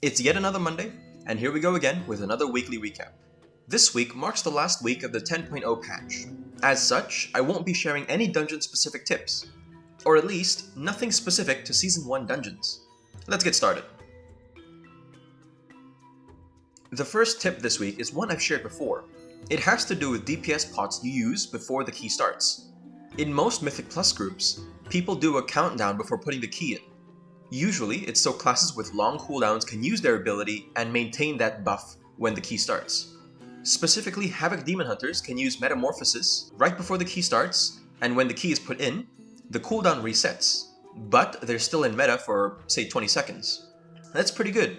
It's yet another Monday, and here we go again with another weekly recap. This week marks the last week of the 10.0 patch. As such, I won't be sharing any dungeon-specific tips, or at least, nothing specific to Season 1 dungeons. Let's get started. The first tip this week is one I've shared before. It has to do with DPS pots you use before the key starts. In most Mythic Plus groups, people do a countdown before putting the key in. Usually, it's so classes with long cooldowns can use their ability and maintain that buff when the key starts. Specifically, Havoc Demon Hunters can use Metamorphosis right before the key starts, and when the key is put in, the cooldown resets, but they're still in meta for, say, 20 seconds. That's pretty good.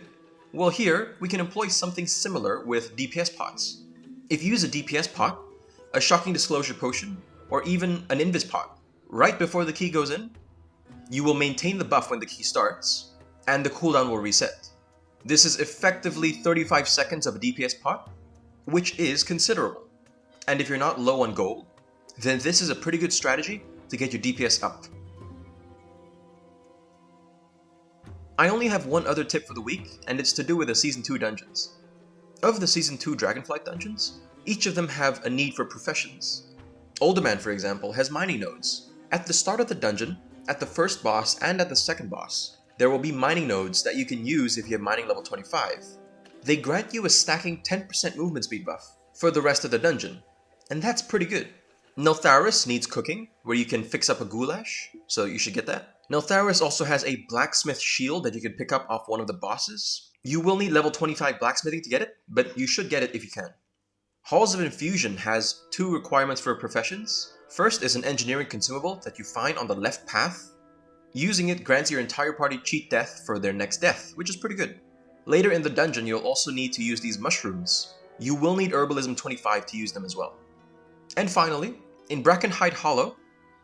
Well, here, we can employ something similar with DPS pots. If you use a DPS pot, a Shocking Disclosure Potion, or even an Invis pot, right before the key goes in, you will maintain the buff when the key starts, and the cooldown will reset. This is effectively 35 seconds of a DPS pot, which is considerable. And if you're not low on gold, then this is a pretty good strategy to get your DPS up. I only have one other tip for the week, and it's to do with the Season 2 dungeons. Of the Season 2 Dragonflight dungeons, each of them have a need for professions. Alderman, for example, has mining nodes. At the start of the dungeon, at the first boss and at the second boss, there will be mining nodes that you can use if you have mining level 25. They grant you a stacking 10% movement speed buff for the rest of the dungeon, and that's pretty good. Neltharis needs cooking, where you can fix up a goulash, so you should get that. Neltharis also has a blacksmith shield that you can pick up off one of the bosses. You will need level 25 blacksmithing to get it, but you should get it if you can. Halls of Infusion has two requirements for professions. First is an engineering consumable that you find on the left path. Using it grants your entire party cheat death for their next death, which is pretty good. Later in the dungeon, you'll also need to use these mushrooms. You will need Herbalism 25 to use them as well. And finally, in Brackenhide Hollow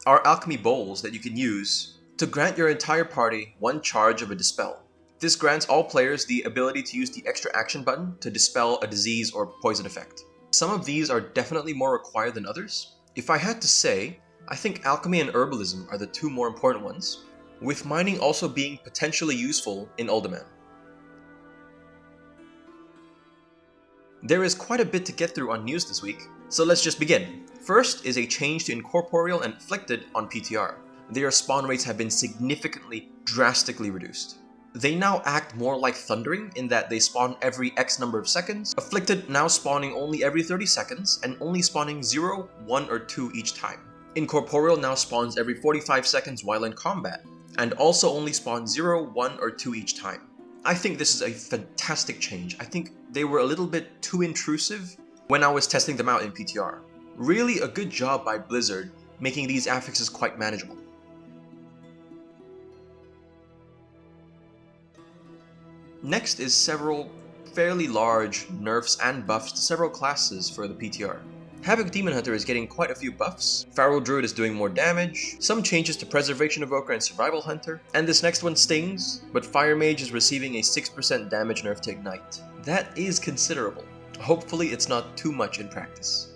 are alchemy bowls that you can use to grant your entire party one charge of a Dispel. This grants all players the ability to use the extra action button to dispel a disease or poison effect. Some of these are definitely more required than others. If I had to say, I think alchemy and herbalism are the two more important ones, with mining also being potentially useful in Uldaman. There is quite a bit to get through on news this week, so let's just begin. First is a change to Incorporeal and Afflicted on PTR. Their spawn rates have been significantly, drastically reduced. They now act more like Thundering in that they spawn every X number of seconds, Afflicted now spawning only every 30 seconds and only spawning 0, 1, or 2 each time. Incorporeal now spawns every 45 seconds while in combat, and also only spawns 0, 1, or 2 each time. I think this is a fantastic change. I think they were a little bit too intrusive when I was testing them out in PTR. Really a good job by Blizzard making these affixes quite manageable. Next is several fairly large nerfs and buffs to several classes for the PTR. Havoc Demon Hunter is getting quite a few buffs, Pharaoh Druid is doing more damage, some changes to Preservation Evoker and Survival Hunter, and this next one stings, but Fire Mage is receiving a 6% damage nerf to Ignite. That is considerable. Hopefully it's not too much in practice.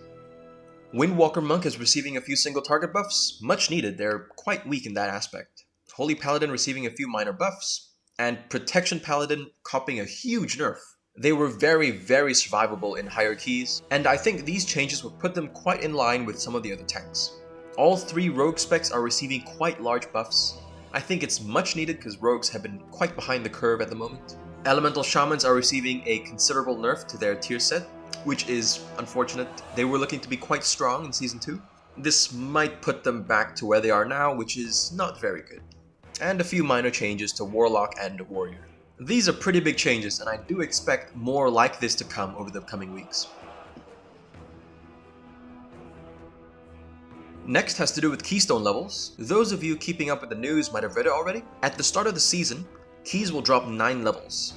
Windwalker Monk is receiving a few single target buffs, much needed, they're quite weak in that aspect. Holy Paladin receiving a few minor buffs, and Protection Paladin copping a huge nerf. They were very survivable in higher keys, and I think these changes will put them quite in line with some of the other tanks. All three rogue specs are receiving quite large buffs. I think it's much needed because rogues have been quite behind the curve at the moment. Elemental Shamans are receiving a considerable nerf to their tier set, which is unfortunate. They were looking to be quite strong in Season 2. This might put them back to where they are now, which is not very good. And a few minor changes to Warlock and Warrior. These are pretty big changes, and I do expect more like this to come over the coming weeks. Next has to do with Keystone levels. Those of you keeping up with the news might have read it already. At the start of the season, keys will drop 9 levels.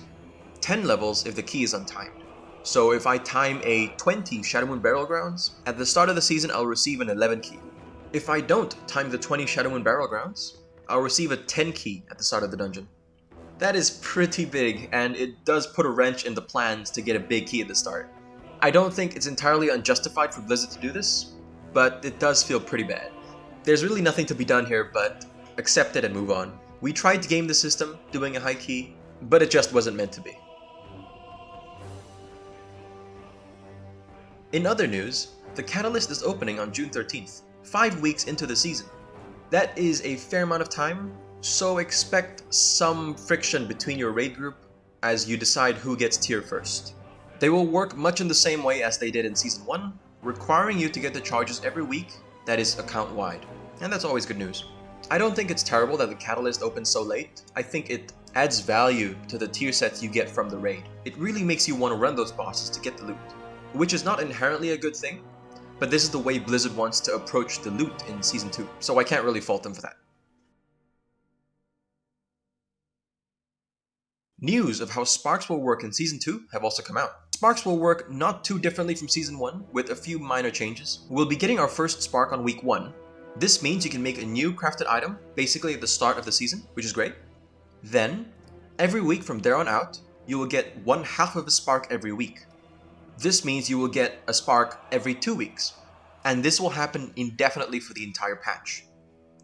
10 levels if the key is untimed. So if I time a 20 Shadowmoon Battlegrounds, at the start of the season I'll receive an 11 key. If I don't time the 20 Shadowmoon Battlegrounds, I'll receive a 10 key at the start of the dungeon. That is pretty big, and it does put a wrench in the plans to get a big key at the start. I don't think it's entirely unjustified for Blizzard to do this, but it does feel pretty bad. There's really nothing to be done here but accept it and move on. We tried to game the system, doing a high key, but it just wasn't meant to be. In other news, the Catalyst is opening on June 13th, 5 weeks into the season. That is a fair amount of time, so expect some friction between your raid group as you decide who gets tier first. They will work much in the same way as they did in Season 1, requiring you to get the charges every week, that is account-wide. And that's always good news. I don't think it's terrible that the Catalyst opens so late. I think it adds value to the tier sets you get from the raid. It really makes you want to run those bosses to get the loot, which is not inherently a good thing, but this is the way Blizzard wants to approach the loot in Season 2, so I can't really fault them for that. News of how Sparks will work in Season 2 have also come out. Sparks will work not too differently from Season 1, with a few minor changes. We'll be getting our first Spark on week 1. This means you can make a new crafted item, basically at the start of the season, which is great. Then, every week from there on out, you will get 1/2 of a Spark every week. This means you will get a Spark every 2 weeks, and this will happen indefinitely for the entire patch.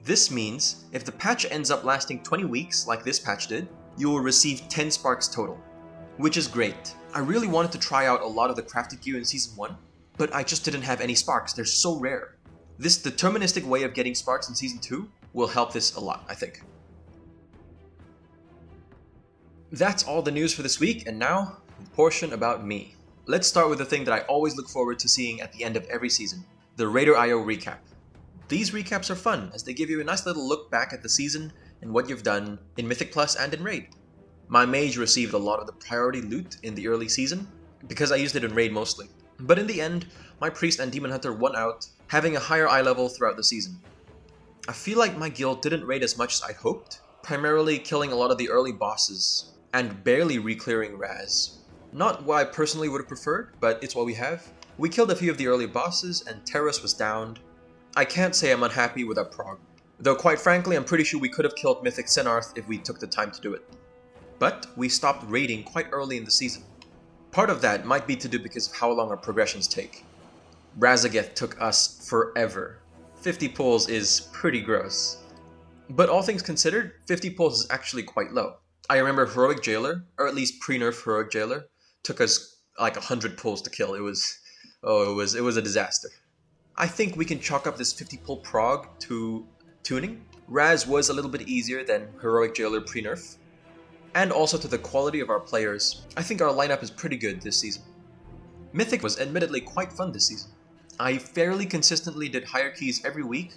This means if the patch ends up lasting 20 weeks like this patch did, you will receive 10 Sparks total, which is great. I really wanted to try out a lot of the crafted gear in Season 1, but I just didn't have any Sparks, they're so rare. This deterministic way of getting Sparks in Season 2 will help this a lot, I think. That's all the news for this week, and now, the portion about me. Let's start with the thing that I always look forward to seeing at the end of every season, the Raider.io recap. These recaps are fun, as they give you a nice little look back at the season and what you've done in Mythic Plus and in Raid. My Mage received a lot of the priority loot in the early season, because I used it in Raid mostly. But in the end, my Priest and Demon Hunter won out, having a higher eye level throughout the season. I feel like my guild didn't raid as much as I hoped, primarily killing a lot of the early bosses, and barely re-clearing Raz. Not what I personally would have preferred, but it's what we have. We killed a few of the early bosses, and Terrace was downed. I can't say I'm unhappy with our prog, though quite frankly I'm pretty sure we could have killed Mythic Senarth if we took the time to do it. But we stopped raiding quite early in the season. Part of that might be to do because of how long our progressions take. Razageth took us forever. 50 pulls is pretty gross. But all things considered, 50 pulls is actually quite low. I remember Heroic Jailer, or at least pre-nerf Heroic Jailer, took us like 100 pulls to kill. It was a disaster. I think we can chalk up this 50 pull prog to tuning. Raz was a little bit easier than Heroic Jailer pre-nerf, and also to the quality of our players. I think our lineup is pretty good this season. Mythic was admittedly quite fun this season. I fairly consistently did higher keys every week,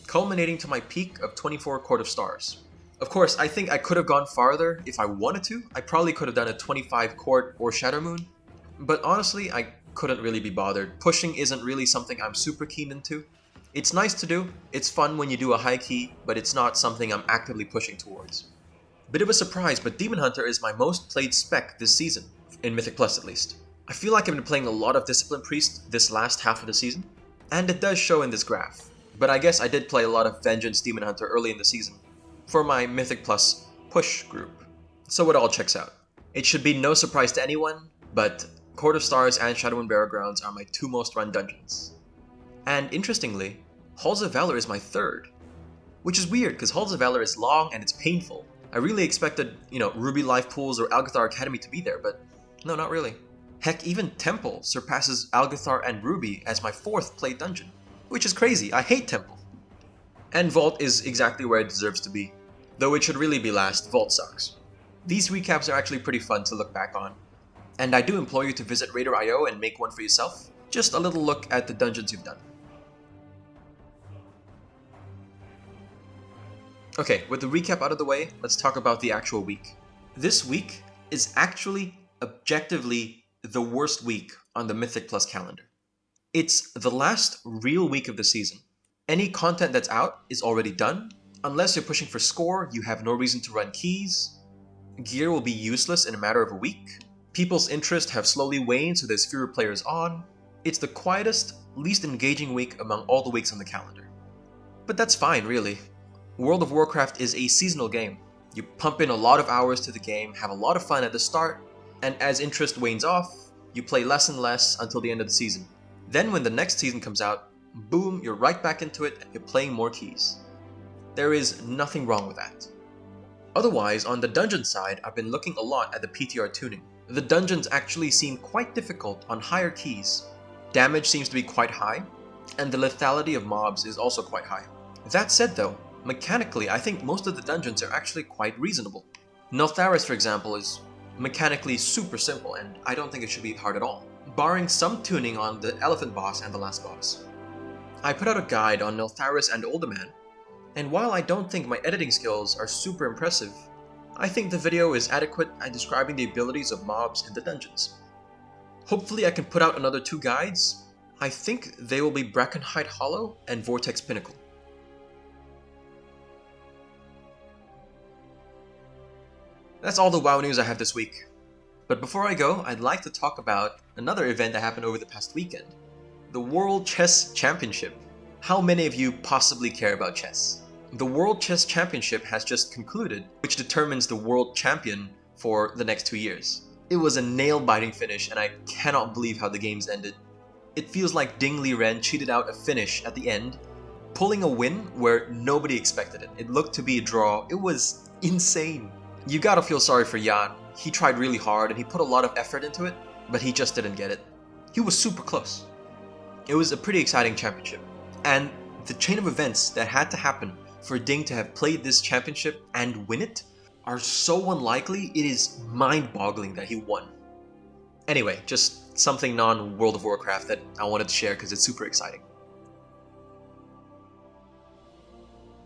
culminating to my peak of 24 Court of Stars. Of course, I think I could have gone farther if I wanted to. I probably could have done a 25 Court or Shadow Moon, but honestly, I couldn't really be bothered. Pushing isn't really something I'm super keen into. It's nice to do, it's fun when you do a high key, but it's not something I'm actively pushing towards. Bit of a surprise, but Demon Hunter is my most played spec this season, in Mythic Plus at least. I feel like I've been playing a lot of Discipline Priest this last half of the season, and it does show in this graph. But I guess I did play a lot of Vengeance Demon Hunter early in the season, for my Mythic Plus push group. So it all checks out. It should be no surprise to anyone, but Court of Stars and Shadow and Burial Grounds are my 2 most run dungeons. And interestingly, Halls of Valor is my 3rd. Which is weird, because Halls of Valor is long and it's painful. I really expected, Ruby Life Pools or Algathar Academy to be there, but no, not really. Heck, even Temple surpasses Algathar and Ruby as my 4th played dungeon. Which is crazy, I hate Temple. And Vault is exactly where it deserves to be. Though it should really be last, Vault sucks. These recaps are actually pretty fun to look back on. And I do implore you to visit Raider.io and make one for yourself. Just a little look at the dungeons you've done. Okay, with the recap out of the way, let's talk about the actual week. This week is actually, objectively, the worst week on the Mythic Plus calendar. It's the last real week of the season. Any content that's out is already done. Unless you're pushing for score, you have no reason to run keys. Gear will be useless in a matter of a week. People's interest have slowly waned, so there's fewer players on. It's the quietest, least engaging week among all the weeks on the calendar. But that's fine, really. World of Warcraft is a seasonal game. You pump in a lot of hours to the game, have a lot of fun at the start, and as interest wanes off, you play less and less until the end of the season. Then when the next season comes out, boom, you're right back into it and you're playing more keys. There is nothing wrong with that. Otherwise, on the dungeon side, I've been looking a lot at the PTR tuning. The dungeons actually seem quite difficult on higher keys. Damage seems to be quite high, and the lethality of mobs is also quite high. That said though, mechanically I think most of the dungeons are actually quite reasonable. Neltharis, for example, is mechanically super simple, and I don't think it should be hard at all, barring some tuning on the elephant boss and the last boss. I put out a guide on Neltharis and Uldaman, and while I don't think my editing skills are super impressive, I think the video is adequate at describing the abilities of mobs in the dungeons. Hopefully I can put out another 2 guides. I think they will be Brackenhide Hollow and Vortex Pinnacle. That's all the WoW news I have this week. But before I go, I'd like to talk about another event that happened over the past weekend. The World Chess Championship. How many of you possibly care about chess? The World Chess Championship has just concluded, which determines the world champion for the next 2 years. It was a nail-biting finish, and I cannot believe how the games ended. It feels like Ding Liren cheated out a finish at the end, pulling a win where nobody expected it. It looked to be a draw. It was insane. You gotta feel sorry for Jan. He tried really hard and he put a lot of effort into it, but he just didn't get it. He was super close. It was a pretty exciting championship, and the chain of events that had to happen for Ding to have played this championship and win it are so unlikely, it is mind-boggling that he won. Anyway, just something non-World of Warcraft that I wanted to share because it's super exciting.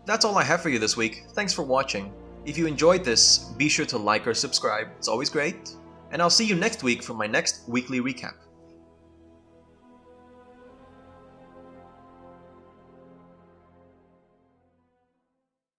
That's all I have for you this week. Thanks for watching. If you enjoyed this, be sure to like or subscribe, it's always great. And I'll see you next week for my next weekly recap.